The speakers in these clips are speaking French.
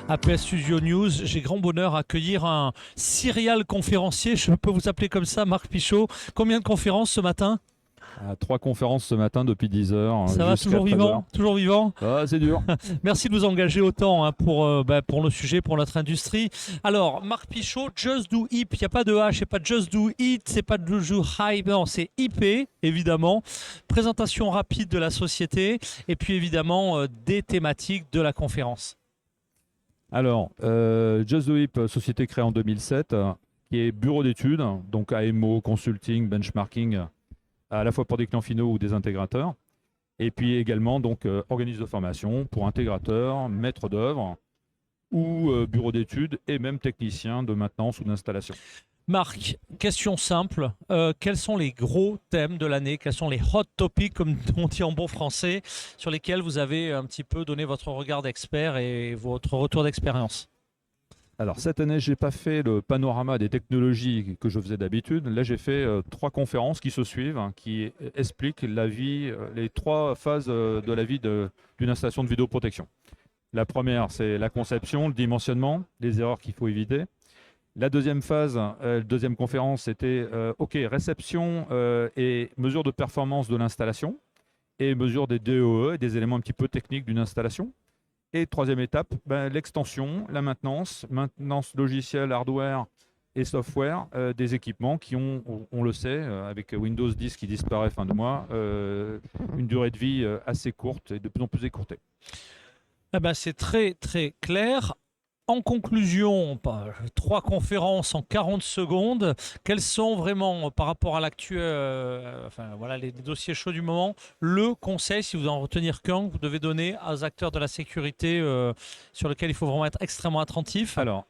APS Studio News. J'ai grand bonheur à accueillir un serial conférencier, je peux vous appeler comme ça, Marc Pichot. Combien de conférences ce matin? 3 conférences ce matin depuis 10 heures Ça va, jusqu'à toujours 13 vivant? heures. Toujours vivant? Ah, c'est dur. Merci de vous engager autant pour le sujet, pour notre industrie. Alors, Marc Pichot, Just Do Hip, il n'y a pas de H, c'est pas Just Do It, c'est pas Do Hype, non, c'est IP, évidemment. Présentation rapide de la société et puis évidemment des thématiques de la conférence. Alors, Just Do It, société créée en 2007, qui est bureau d'études, donc AMO, consulting, benchmarking, à la fois pour des clients finaux ou des intégrateurs. Et puis également, donc, organisme de formation pour intégrateurs, maîtres d'œuvre ou bureau d'études et même techniciens de maintenance ou d'installation. Marc, question simple. Quels sont les gros thèmes de l'année? Quels sont les hot topics, comme on dit en bon français, sur lesquels vous avez un petit peu donné votre regard d'expert et votre retour d'expérience? Alors, cette année, je n'ai pas fait le panorama des technologies que je faisais d'habitude. Là, j'ai fait 3 conférences qui se suivent, hein, qui expliquent la vie, les 3 phases de la vie d'une installation de vidéoprotection. La première, c'est la conception, le dimensionnement, les erreurs qu'il faut éviter. La deuxième phase, deuxième conférence, c'était réception et mesure de performance de l'installation et mesure des DOE et des éléments un petit peu techniques d'une installation. Et troisième étape, l'extension, la maintenance logicielle, hardware et software des équipements qui ont, on le sait, avec Windows 10 qui disparaît fin de mois, une durée de vie assez courte et de plus en plus écourtée. Eh ben, c'est très très clair. En conclusion, 3 conférences en 40 secondes. Quels sont vraiment, par rapport à l'actuel, les dossiers chauds du moment, le conseil, si vous en retenir qu'un, que vous devez donner aux acteurs de la sécurité sur lequel il faut vraiment être extrêmement attentif? Alors,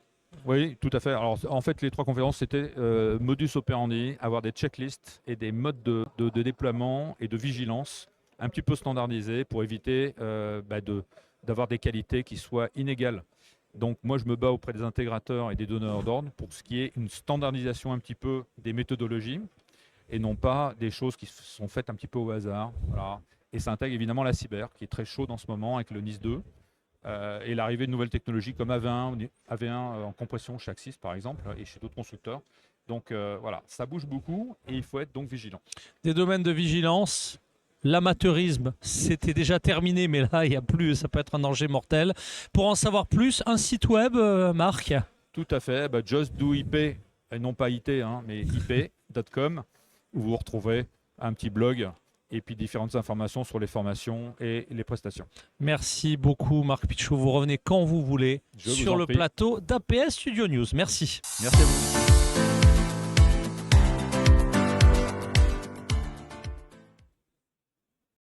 oui, tout à fait. Alors, en fait, les 3 conférences, c'était modus operandi, avoir des checklists et des modes de déploiement et de vigilance un petit peu standardisés pour éviter d'avoir des qualités qui soient inégales. Donc, moi, je me bats auprès des intégrateurs et des donneurs d'ordre pour ce qui est une standardisation un petit peu des méthodologies et non pas des choses qui sont faites un petit peu au hasard. Voilà. Et ça intègre évidemment la cyber, qui est très chaude en ce moment avec le NIS 2. Et l'arrivée de nouvelles technologies comme AV1 en compression chez Axis par exemple et chez d'autres constructeurs. Donc voilà, ça bouge beaucoup et il faut être donc vigilant. Des domaines de vigilance. L'amateurisme, c'était déjà terminé, mais là, il n'y a plus, ça peut être un danger mortel. Pour en savoir plus, un site web, Marc? Tout à fait, Just Do IP, et non pas IT, hein, mais ip.com, où vous retrouvez un petit blog et puis différentes informations sur les formations et les prestations. Merci beaucoup, Marc Pichot. Vous revenez quand vous voulez Je vous sur en le prie. plateau d'APS Studio News. Merci. Merci à vous.